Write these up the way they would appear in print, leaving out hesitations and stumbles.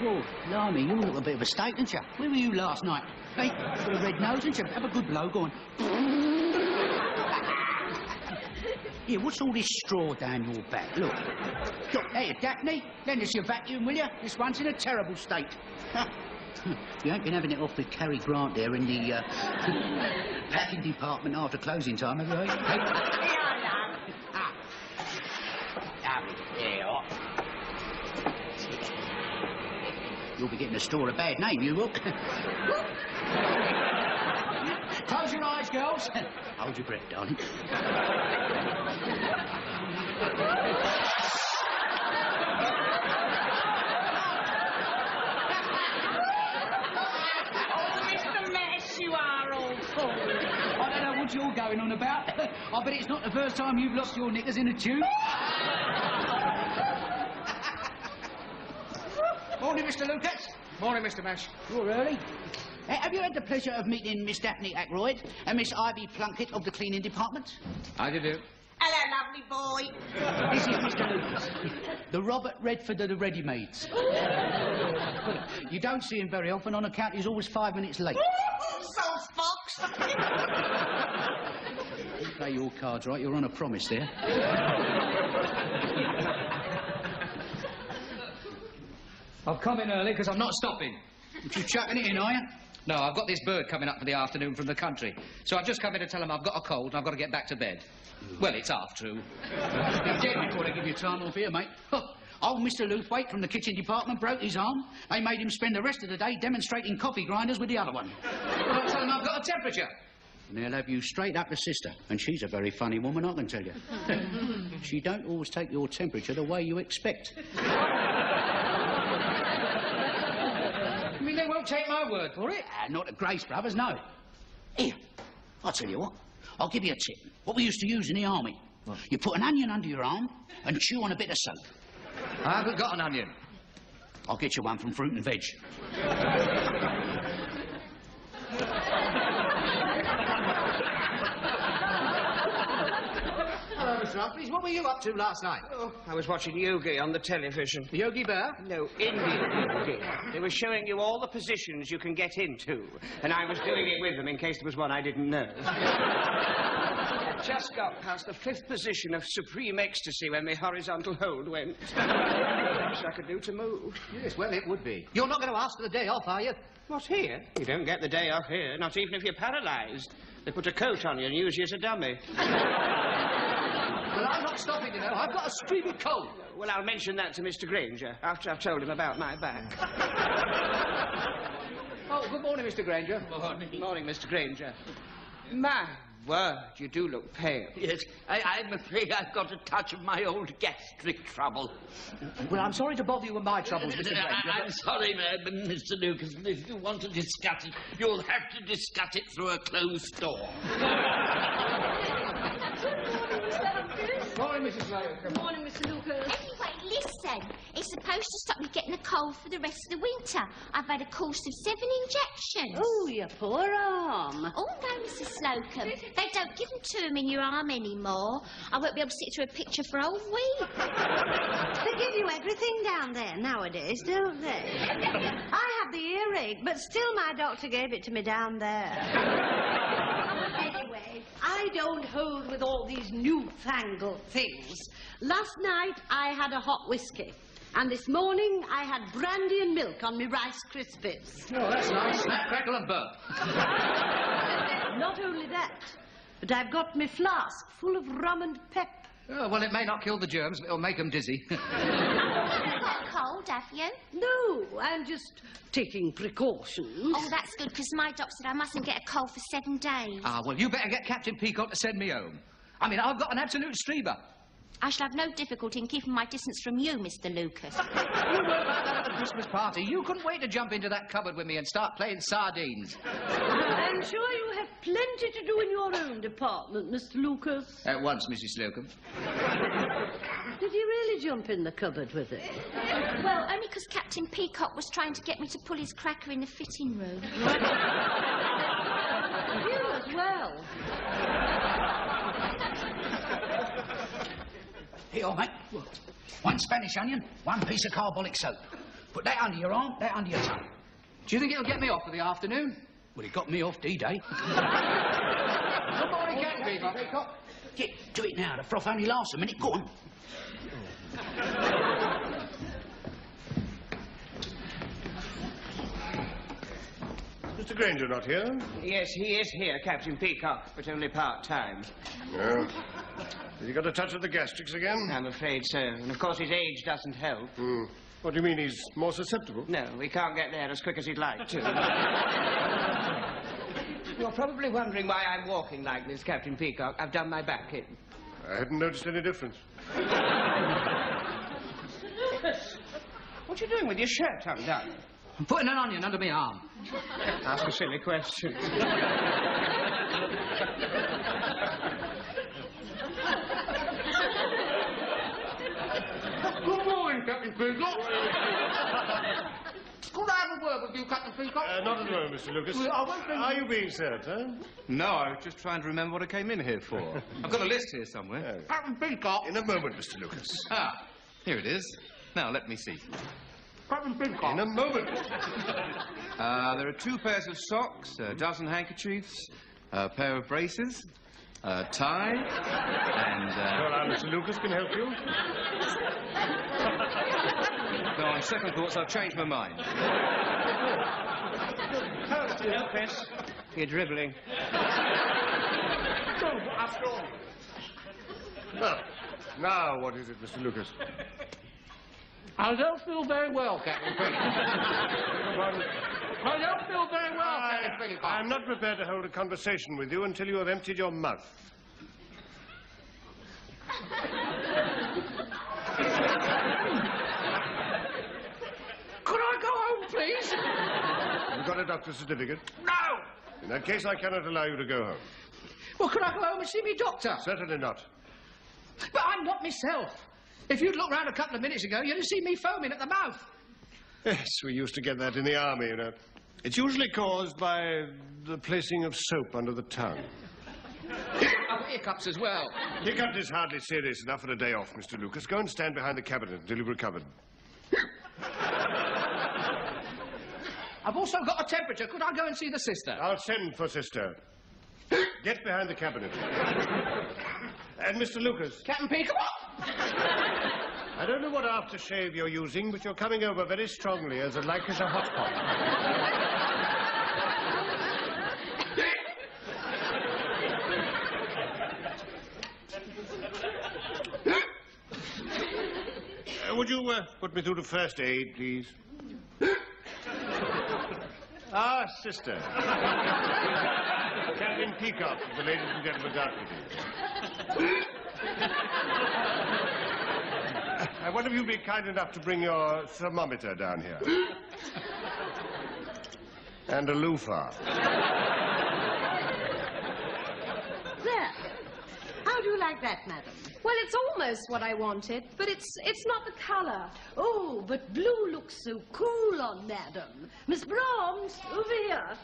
Oh, blimey, you look a bit of a steak, don't you? Where were you last night? Hey, with a red nose, don't you? Have a good blow, go on. Here, what's all this straw down your back? Look. Look, hey, Daphne, lend us your vacuum, will you? This one's in a terrible state. You ain't been having it off with Cary Grant there in the packing department after closing time, have you? Hey? Yeah. You'll be getting a store a bad name, you will. Close your eyes, girls. Hold your breath, darling. You are all full. I don't know what you're going on about. I bet it's not the first time you've lost your knickers in a tube. Morning, Mr. Lucas. Morning, Mr. Mash. You're early. Have you had the pleasure of meeting Miss Daphne Ackroyd and Miss Ivy Plunkett of the cleaning department? How do you do? Hello, lovely boy. This is Mr. Lucas, the Robert Redford of the ready-mades. You don't see him very often on account he's always 5 minutes late. So fox. Play your cards right, you're on a promise there. I've come in early because I'm not stopping. You chucking it in, are you? No, I've got this bird coming up for the afternoon from the country. So I've just come in to tell him I've got a cold and I've got to get back to bed. Well, it's half true. You're dead before they give you time off here, mate. Old Mr. Lewthwaite from the kitchen department broke his arm. They made him spend the rest of the day demonstrating coffee grinders with the other one. Well, tell him I've got a temperature. And they'll have you straight up to sister. And she's a very funny woman, I can tell you. She don't always take your temperature the way you expect. I mean, they won't take my word for it. Not at Grace Brothers, no. Here, I'll tell you what. I'll give you a tip. What we used to use in the army. What? You put an onion under your arm and chew on a bit of soap. I haven't got an onion. I'll get you one from Fruit and Veg. Hello, Mr. Humphreys. What were you up to last night? Oh, I was watching Yogi on the television. Yogi Bear? No, Indian Yogi. They were showing you all the positions you can get into, and I was doing it with them in case there was one I didn't know. I just got past the 5th position of supreme ecstasy when my horizontal hold went. Best I could do to move. Yes, well, it would be. You're not going to ask for the day off, are you? What, here? You don't get the day off here, not even if you're paralysed. They put a coat on you and use you as a dummy. Well, I'm not stopping, you know. I've got a streamy cold. Well, I'll mention that to Mr. Granger after I've told him about my back. Oh, good morning, Mr. Granger. Morning. Morning, Mr. Granger. My word, you do look pale. Yes, I'm afraid I've got a touch of my old gastric trouble. Well, I'm sorry to bother you with my troubles, Mr. Granger. I'm sorry, Mr. Lucas. If you want to discuss it, you'll have to discuss it through a closed door. Morning, Mrs. Slater. Good morning, Mr. Lucas. Anyway, listen. It's supposed to stop me getting a cold for the rest of the winter. I've had a course of 7 injections. Oh, your poor arm. Oh, no, Mrs. Slocum. They don't give them to him in your arm anymore. I won't be able to sit through a picture for a whole week. They give you everything down there nowadays, don't they? I have the earache, but still my doctor gave it to me down there. Anyway, I don't hold with all these newfangled things. Last night, I had a hot whiskey. And this morning, I had brandy and milk on me Rice Krispies. Oh, that's nice. Snap, crackle and burp. Not only that, but I've got me flask full of rum and pep. Oh, well, it may not kill the germs, but it'll make them dizzy. You've got a cold, have you? No, I'm just taking precautions. Oh, that's good, because my doctor said I mustn't get a cold for 7 days. Ah, well, you better get Captain Peacock to send me home. I mean, I've got an absolute streamer. I shall have no difficulty in keeping my distance from you, Mr. Lucas. You weren't like that at the Christmas party. You couldn't wait to jump into that cupboard with me and start playing sardines. I'm sure you have plenty to do in your own department, Mr. Lucas. At once, Mrs. Slocum. Did you really jump in the cupboard with it? Well, only because Captain Peacock was trying to get me to pull his cracker in the fitting room. You as well. Here, mate. 1 Spanish onion, 1 piece of carbolic soap. Put that under your arm, that under your tongue. Do you think it'll get me off for the afternoon? Well, it got me off D-Day. Good morning, Captain Peacock. Yeah, do it now. The froth only lasts a minute. Go on. Mr. Granger not here? Yes, he is here, Captain Peacock, but only part-time. No. Has he got a touch of the gastrics again? I'm afraid so. And, of course, his age doesn't help. What do you mean, he's more susceptible? No, we can't get there as quick as he'd like to. You're probably wondering why I'm walking like this, Captain Peacock. I've done my back in. I hadn't noticed any difference. What are you doing with your shirt undone? I'm putting an onion under my arm. Ask a silly question. Good morning, Captain Peacock. Could I have a word with you, Captain Peacock? Not at the moment, Mr. Lucas. Well, I won't bring Are you being served, sir? No, I was just trying to remember what I came in here for. I've got a list here somewhere. Captain Peacock. In a moment, Mr. Lucas. Ah, here it is. Now, let me see. Captain Peacock. In a moment. There are 2 pairs of socks, a dozen handkerchiefs, a pair of braces, a tie, and... Well, Mr. Lucas can help you. No, on second thoughts, I've changed my mind. No, Chris. You're dribbling. Well, now what is it, Mr. Lucas? I don't feel very well, Captain Peacock. I don't feel very well, Captain Peacock. I'm not prepared to hold a conversation with you until you have emptied your mouth. Could I go home, please? You've got a doctor's certificate? No! In that case, I cannot allow you to go home. Well, could I go home and see me doctor? Certainly not. But I'm not myself. If you'd looked round a couple of minutes ago, you'd have seen me foaming at the mouth. Yes, we used to get that in the army, you know. It's usually caused by the placing of soap under the tongue. I've got hiccups as well. Hiccup is hardly serious enough for a day off, Mr. Lucas. Go and stand behind the cabinet until you've recovered. I've also got a temperature. Could I go and see the sister? I'll send for sister. Get behind the cabinet. And Mr. Lucas. Captain Peacock? I don't know what aftershave you're using, but you're coming over very strongly as like as a hot pot. Would you put me through to first aid, please? Ah, sister. Captain Peacock, the ladies and gentlemen, deputy. One of you be kind enough to bring your thermometer down here. And a loofah. There. How do you like that, madam? Well, it's almost what I wanted, but it's not the colour. Oh, but blue looks so cool on madam. Miss Brahms, over here.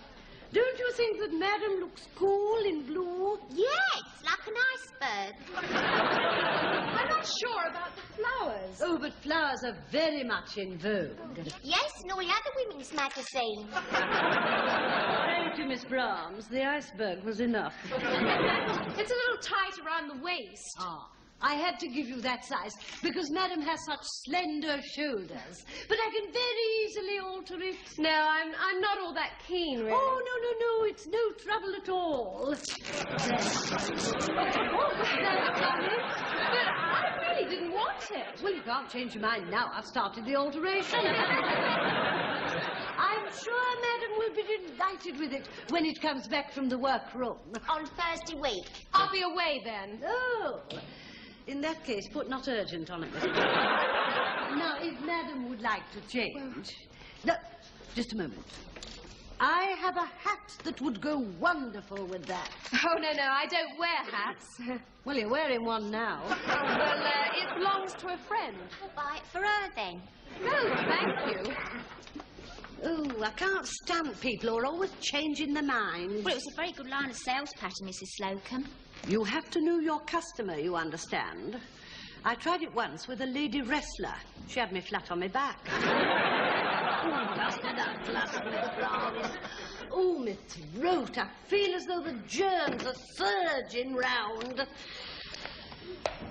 Don't you think that madam looks cool in blue? Yes, like an iceberg. I'm not sure about the flowers. Oh, but flowers are very much in vogue. Yes, and all the other women's magazines. Thank you, Miss Brahms. The iceberg was enough. It's a little tight around the waist. Ah, I had to give you that size because madam has such slender shoulders. But I can very easily alter it. No, I'm not all that keen, really. Oh, no, it's no trouble at all. Oh, that's lovely. But I really didn't want it. Well, you can't change your mind now. I've started the alteration. I'm sure madam will be delighted with it when it comes back from the workroom. On Thursday week. I'll be away then. Oh. In that case, put not urgent on it. Now, if madam would like to change... No, just a moment. I have a hat that would go wonderful with that. Oh, no, I don't wear hats. Well, you're wearing one now. Well, it belongs to a friend. We'll buy it for her then. No, thank you. Oh, I can't stand people who are always changing their minds. Well, it was a very good line of sales pattern, Mrs. Slocum. You have to know your customer, you understand. I tried it once with a lady wrestler. She had me flat on my back. Just enough, Mr. Brahms. Oh, my throat. I feel as though the germs are surging round.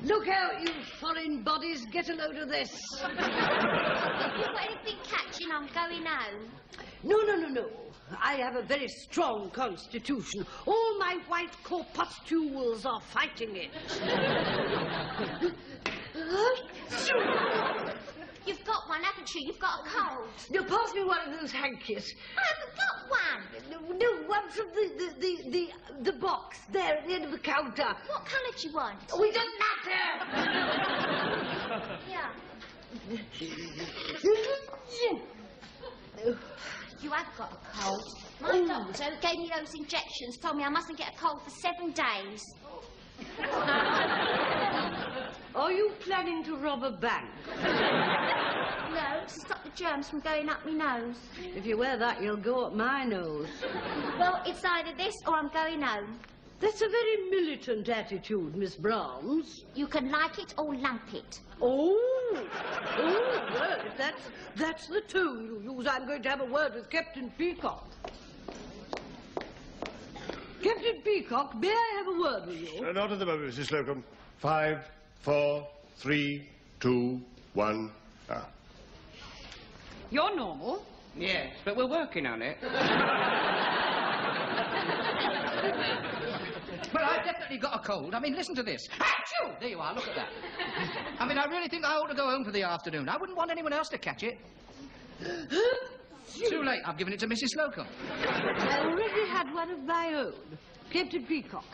Look out, you foreign bodies. Get a load of this. Have you got anything catching? I'm going home. No. I have a very strong constitution. All my white corpuscles are fighting it. You've got one, haven't you? You've got a cold. Now, pass me one of those hankies. I haven't got one. No, one from the box there at the end of the counter. What colour do you want? Oh, it doesn't matter. Yeah. You have got a cold. My doctor who gave me those injections told me I mustn't get a cold for 7 days. Are you planning to rob a bank? No, to stop the germs from going up my nose. If you wear that, you'll go up my nose. Well, it's either this or I'm going home. That's a very militant attitude, Miss Brahms. You can like it or lump it. Oh, well, if that's the tone you use, I'm going to have a word with Captain Peacock. Captain Peacock, may I have a word with you? Not at the moment, Mrs. Slocum. 5, 4, 3, 2, 1. Ah. You're normal. Yes, but we're working on it. Well, I've definitely got a cold. I mean, listen to this. Achoo! There you are, look at that. I mean, I really think I ought to go home for the afternoon. I wouldn't want anyone else to catch it. Too late. I've given it to Mrs. Slocum. I already had one of my own. Captain Peacock,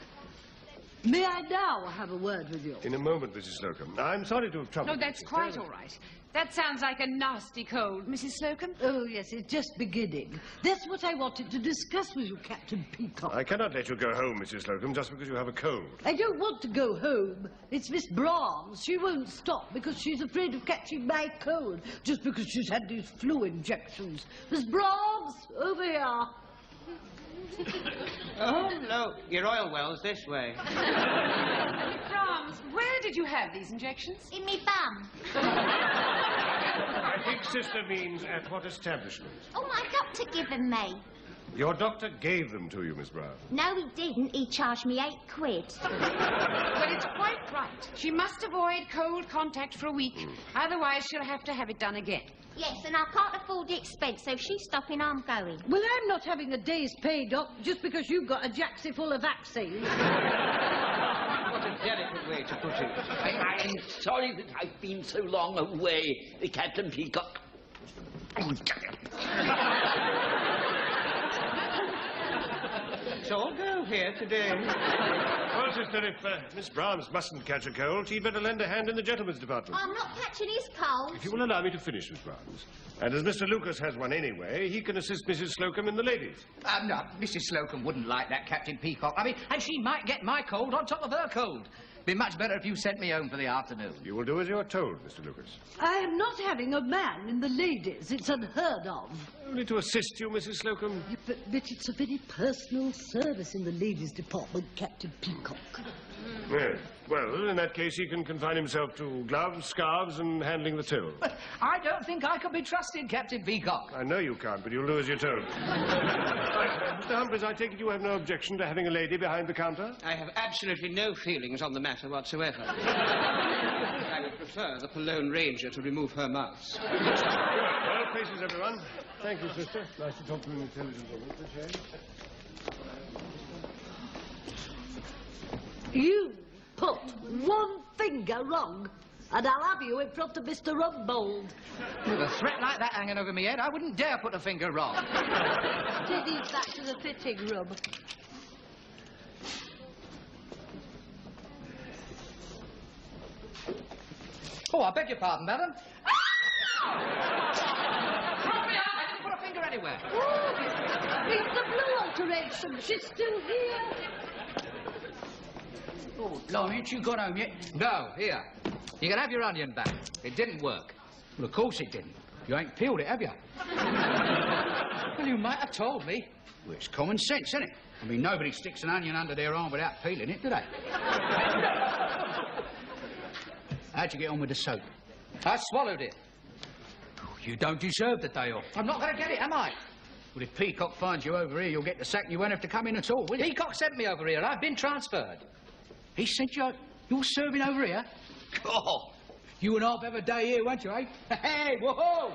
may I now have a word with you? In a moment, Mrs. Slocum. I'm sorry to have troubled No, that's you. quite all right. That sounds like a nasty cold, Mrs. Slocum. Oh, yes, it's just beginning. That's what I wanted to discuss with you, Captain Peacock. I cannot let you go home, Mrs. Slocum, just because you have a cold. I don't want to go home. It's Miss Brahms. She won't stop because she's afraid of catching my cold, just because she's had these flu injections. Miss Brahms, over here. Oh, no. Your oil well's this way. Miss Brahms, where did you have these injections? In me bum. I think Sister means at what establishment? Oh, my doctor give them me. Your doctor gave them to you, Miss Brown. No, he didn't. He charged me £8. Well, it's quite right. She must avoid cold contact for a week. Otherwise, she'll have to have it done again. Yes, and I can't afford the expense, so if she's stopping, I'm going. Well, I'm not having a day's pay, Doc, just because you've got a jacksie full of vaccines. What a delicate way to put it. I am sorry that I've been so long away, Captain Peacock. It's all go here today. Well, sister, if Miss Brahms mustn't catch a cold, she'd better lend a hand in the gentlemen's department. I'm not catching his cold. If you will allow me to finish, Miss Brahms. And as Mr. Lucas has one anyway, he can assist Mrs. Slocum and the ladies. No, Mrs. Slocum wouldn't like that, Captain Peacock. I mean, and she might get my cold on top of her cold. Be much better if you sent me home for the afternoon. You will do as you are told, Mr. Lucas. I am not having a man in the ladies. It's unheard of. Only to assist you, Mrs. Slocum. But it's a very personal service in the ladies' department, Captain Peacock. Yes. Well, in that case, he can confine himself to gloves, scarves, and handling the till. But I don't think I can be trusted, Captain Peacock. I know you can't, but you'll do as you're told. Right, Mr. Humphreys, I take it you have no objection to having a lady behind the counter? I have absolutely no feelings on the matter whatsoever. I would prefer the Cologne Ranger to remove her mouse. Well, faces, everyone. Thank you, sister. Nice to talk to an intelligent woman. Appreciate it. You put one finger wrong, and I'll have you in front of Mr. Rumbold. With a threat like that hanging over my head, I wouldn't dare put a finger wrong. Take these back to the fitting room. Oh, I beg your pardon, madam. Drop me out! I didn't put a finger anywhere. Oh, it's the blue alteration. She's still here. Oh, blimey, ain't you gone home yet? No, here. You can have your onion back. It didn't work. Well, of course it didn't. You ain't peeled it, have you? Well, you might have told me. Well, it's common sense, isn't it? I mean, nobody sticks an onion under their arm without peeling it, do they? How'd you get on with the soap? I swallowed it. Oh, You don't deserve the day off. I'm not going to get it, am I? Well, if Peacock finds you over here, you'll get the sack and you won't have to come in at all, will you? Peacock sent me over here. I've been transferred. He sent you... You're serving over here? Oh, you and I'll have a day here, won't you, eh? Hey, whoa!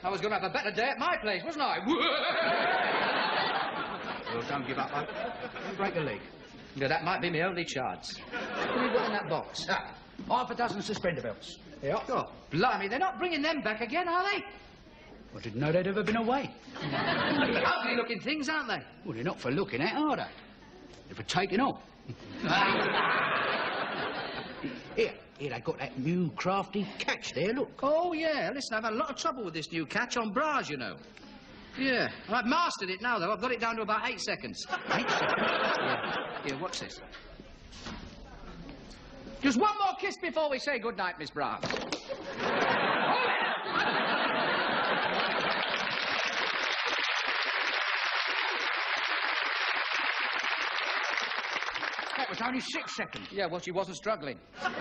I was going to have a better day at my place, wasn't I? Well, don't give up, mate. Don't break a leg. Yeah, that might be my only chance. What have you got in that box? Ah, half a dozen suspender belts. Yeah. Oh, blimey, they're not bringing them back again, are they? I didn't know they'd ever been away. Ugly-looking things, aren't they? Well, they're not for looking at, are they? They're for taking off. Here, they've got that new crafty catch there, look. Oh, yeah. Listen, I've had a lot of trouble with this new catch on bras, you know. Yeah. I've mastered it now, though. I've got it down to about 8 seconds. 8 seconds? Yeah. Here, watch this. Just one more kiss before we say goodnight, Miss Brown. That was only 6 seconds. Yeah, well, she wasn't struggling. And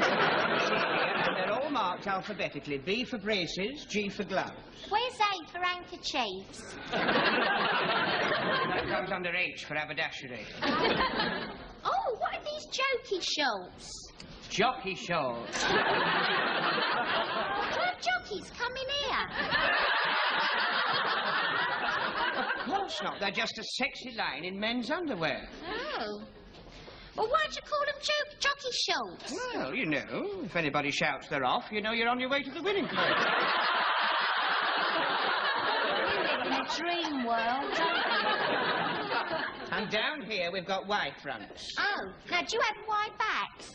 they're all marked alphabetically. B for braces, G for gloves. Where's A for handkerchiefs? That comes under H for haberdashery. Oh, what are these jokey shorts? Jockey shorts. What jockeys come in here? Of course not. They're just a sexy line in men's underwear. Oh. Well, why'd you call them jockey shorts? Well, you know, if anybody shouts they're off, you know you're on your way to the winning post. You live in a dream world, don't you? And down here we've got Y fronts. Oh, now do you have Y backs?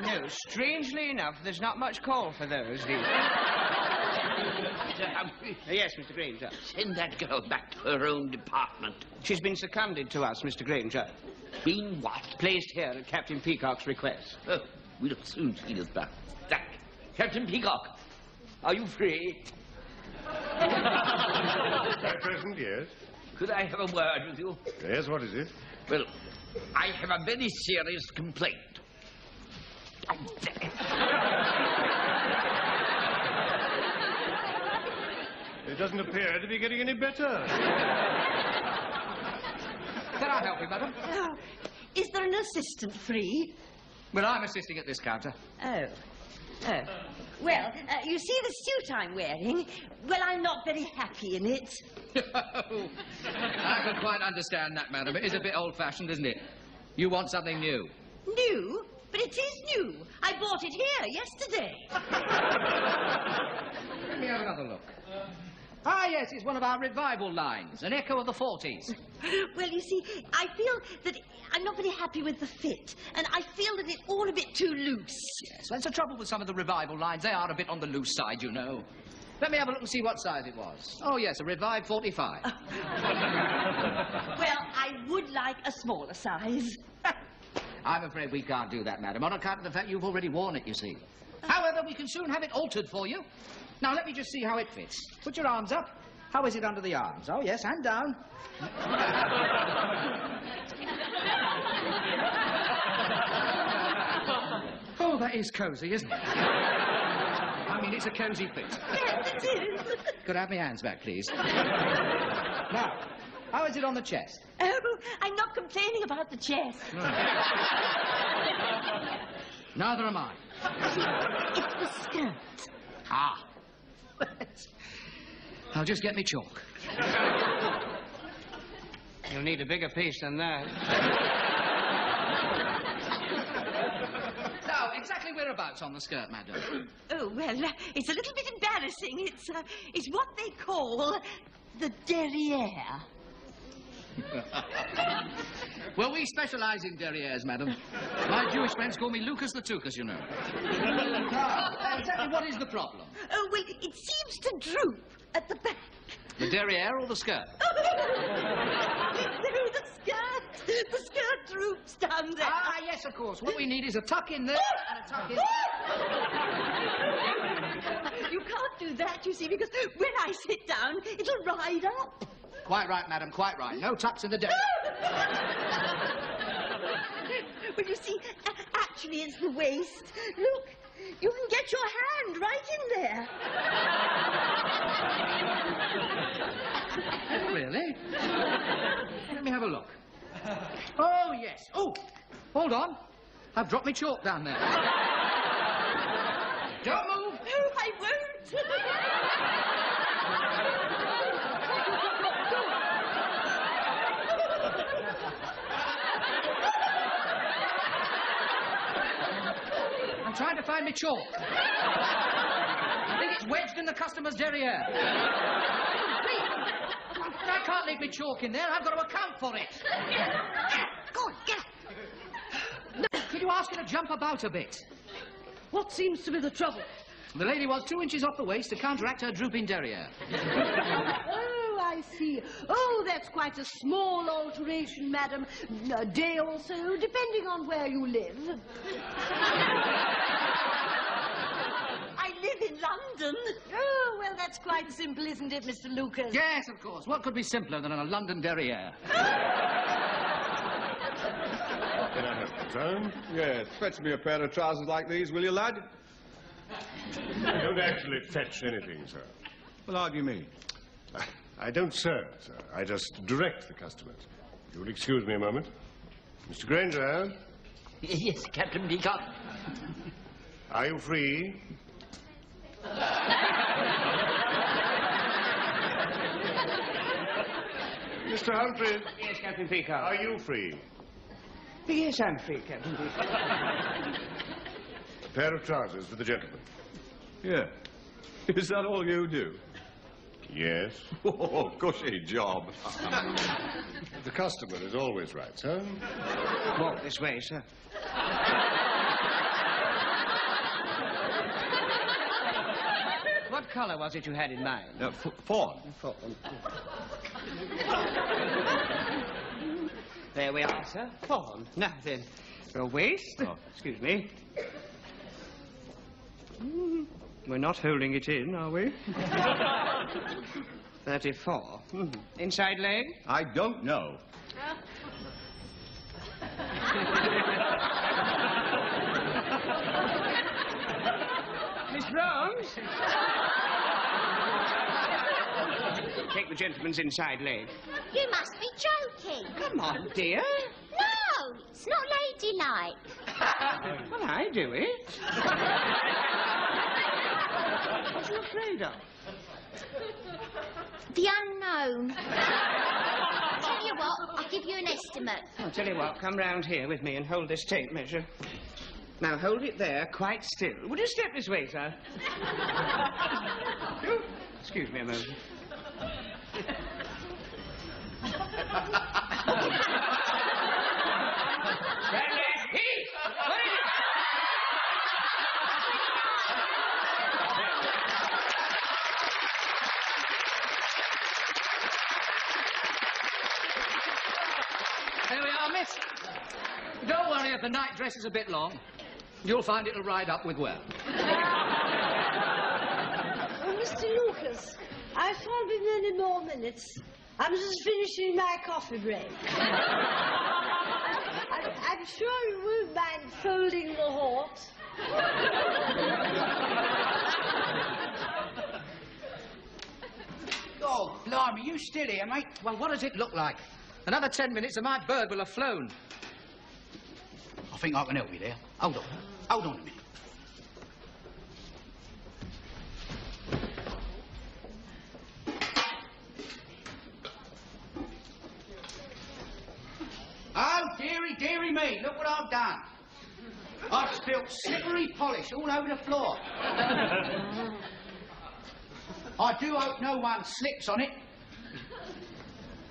No, strangely enough, there's not much call for those these days. Yes, Mr. Granger. Send that girl back to her own department. She's been seconded to us, Mr. Granger. Been what? Placed here at Captain Peacock's request. Oh, we'll soon see us back. Captain Peacock, are you free? At present, yes. Could I have a word with you? Yes, what is it? Well, I have a very serious complaint. It doesn't appear to be getting any better. Can I help you, madam? Oh, is there an assistant free? Well, I'm assisting at this counter. Oh. Oh. Well, you see the suit I'm wearing? Well, I'm not very happy in it. I can quite understand that, madam. It is a bit old-fashioned, isn't it? You want something new. New? But it is new. I bought it here yesterday. Let me have another look. Ah, yes, it's one of our revival lines, an echo of the 40s. Well, you see, I feel that I'm not very happy with the fit, and I feel that it's all a bit too loose. Yes, that's the trouble with some of the revival lines. They are a bit on the loose side, you know. Let me have a look and see what size it was. Oh, yes, a Revive 45. Well, I would like a smaller size. I'm afraid we can't do that, madam, on account of the fact you've already worn it, you see. However, we can soon have it altered for you. Now, let me just see how it fits. Put your arms up. How is it under the arms? Oh, yes, hand down. Oh, that is cosy, isn't it? I mean, it's a cosy fit. Yes, it is. Could I have my hands back, please? Now, how is it on the chest? Oh, I'm not complaining about the chest. Neither am I. It's the skirt. Ah. I'll just get me chalk. You'll need a bigger piece than that. Now, exactly whereabouts on the skirt, madam? Oh, well, it's a little bit embarrassing. It's what they call the derriere. Well, we specialise in derrieres, madam. My Jewish friends call me Lucas the Tukas, you know. Now, exactly what is the problem? Oh, well, it seems to droop at the back. The derriere or the skirt? No, the skirt. The skirt droops down there. Ah, yes, of course. What we need is a tuck in there and a tuck in there. You can't do that, you see, because when I sit down, it'll ride up. Quite right, madam, quite right. No tucks in the derriere. Well, you see, actually, it's the waist. Look, You can get your hand right in there. Really? Let me have a look. Oh, yes. Oh, hold on. I've dropped my chalk down there. Don't move. No, I won't. I'm trying to find my chalk. I think it's wedged in the customer's derriere. I can't leave my chalk in there. I've got to account for it. Go on, get up. Could you ask her to jump about a bit? What seems to be the trouble? The lady was 2 inches off the waist to counteract her drooping derriere. Oh, I see. Oh, that's quite a small alteration, madam. A day or so, depending on where you live. I live in London. Oh, well, that's quite simple, isn't it, Mr. Lucas? Yes, of course. What could be simpler than a London derriere? Can I help you, sir? Yes, fetch me a pair of trousers like these, will you, lad? I don't actually fetch anything, sir. Well, how do you mean? I don't serve, sir. I just direct the customers. If you'll excuse me a moment. Mr. Granger, Yes, Captain Peacock. are you free? Mr. Humphreys, Yes, Captain Peacock. are you free? Yes, I'm free, Captain Peacock. A pair of trousers for the gentleman. Yeah. Is that all you do? Yes. Oh, cushy job. The customer is always right, sir. Walk this way, sir. What colour was it you had in mind? Fawn. There we are, sir. Fawn. Now then, your waist. Oh. Excuse me. We're not holding it in, are we? 34. Inside leg? I don't know. Miss Rose? Take the gentleman's inside leg. You must be joking. Come on, dear. No, it's not ladylike. Well, I do it. What are you afraid of? The unknown. Tell you what, I'll give you an estimate. I'll tell you what, come round here with me and hold this tape measure. Now, hold it there, quite still. Would you step this way, sir? Excuse me a moment. There we are, miss. Don't worry if the night dress is a bit long. You'll find it'll ride up with well. Oh, Mr. Lucas, I shan't be many more minutes. I'm just finishing my coffee break. I'm sure you won't mind folding the hort. Oh, blimey, you still here, mate? Well, what does it look like? Another 10 minutes and my bird will have flown. I think I can help you there. Hold on. Hold on a minute. Oh, dearie, dearie me, look what I've done. I've spilt slippery polish all over the floor. I do hope no one slips on it.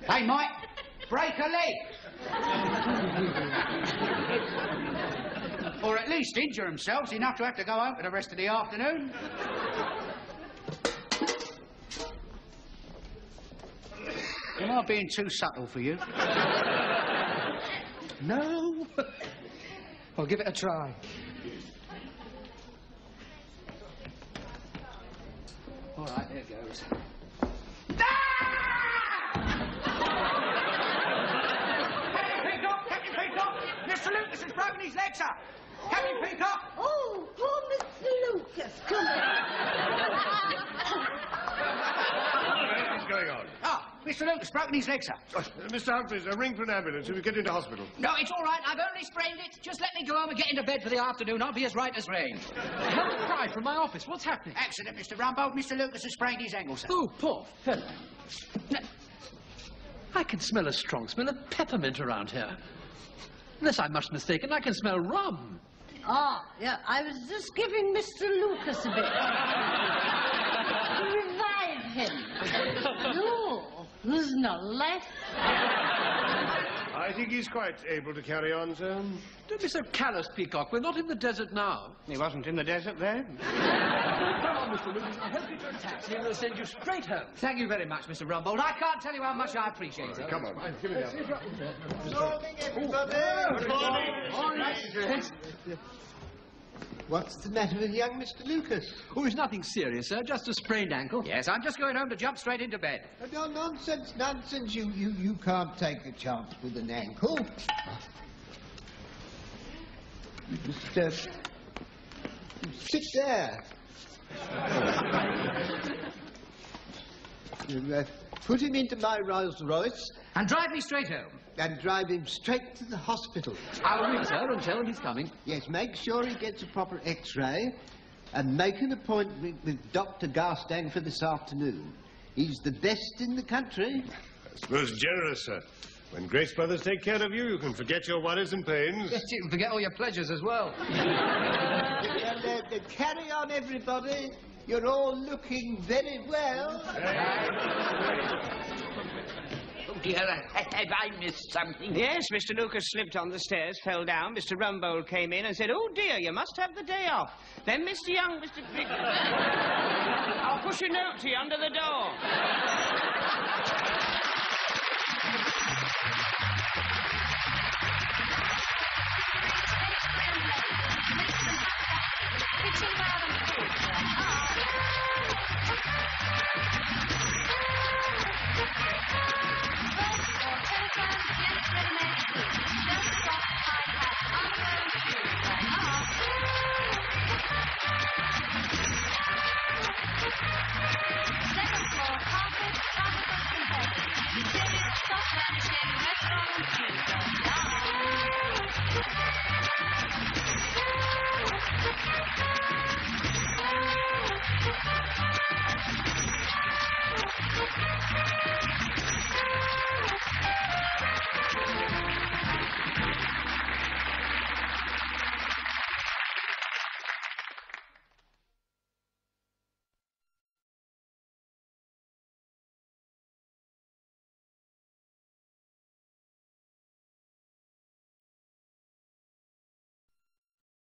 They might break a leg. Or at least injure themselves enough to have to go home for the rest of the afternoon. Am I being too subtle for you? No. I'll give it a try. All right, there it goes. Captain Peacock! Mr. Lucas has broken his leg, sir! Captain Peacock! Oh, poor Mr. Mr. Lucas broken his leg, sir. Mr. Humphreys, a ring for an ambulance if we get into hospital. No, it's all right. I've only sprained it. Just let me go home and get into bed for the afternoon. I'll be as right as rain. Helen Fry from my office. What's happening? Accident, Mr. Rumbold. Mr. Lucas has sprained his ankle, sir. Oh, poor fellow. Now, I can smell a strong smell of peppermint around here. Unless I'm much mistaken, I can smell rum. Ah, yeah, I was just giving Mr. Lucas a bit. To revive him. No, there's no left. I think he's quite able to carry on, sir. Don't be so callous, Peacock. We're not in the desert now. He wasn't in the desert then. Come on, Mr. Lucas. I'll help you to a taxi and we'll send you straight home. Thank you very much, Mr. Rumbold. I can't tell you how much I appreciate it. Come on. Give me that. Good morning, everybody. Good morning. What's the matter with young Mr. Lucas? Oh, it's nothing serious, sir. Just a sprained ankle. Yes, I'm just going home to jump straight into bed. No, nonsense, nonsense. You can't take a chance with an ankle. Just, sit there. Put him into my Rolls Royce. And drive me straight home. And drive him straight to the hospital. I'll ring, sir, and tell him he's coming. Yes, make sure he gets a proper X-ray. And make an appointment with Dr. Garstang for this afternoon. He's the best in the country. That's most generous, sir. When Grace Brothers take care of you, you can forget your worries and pains. Yes, you can forget all your pleasures as well. Carry on, everybody. You're all looking very well. Oh, dear, have I missed something? Yes, Mr. Lucas slipped on the stairs, fell down. Mr. Rumbold came in and said, "Oh, dear, you must have the day off." Then Mr. Young, Mr. Big... I'll push a note to you under the door. Restaurant and food.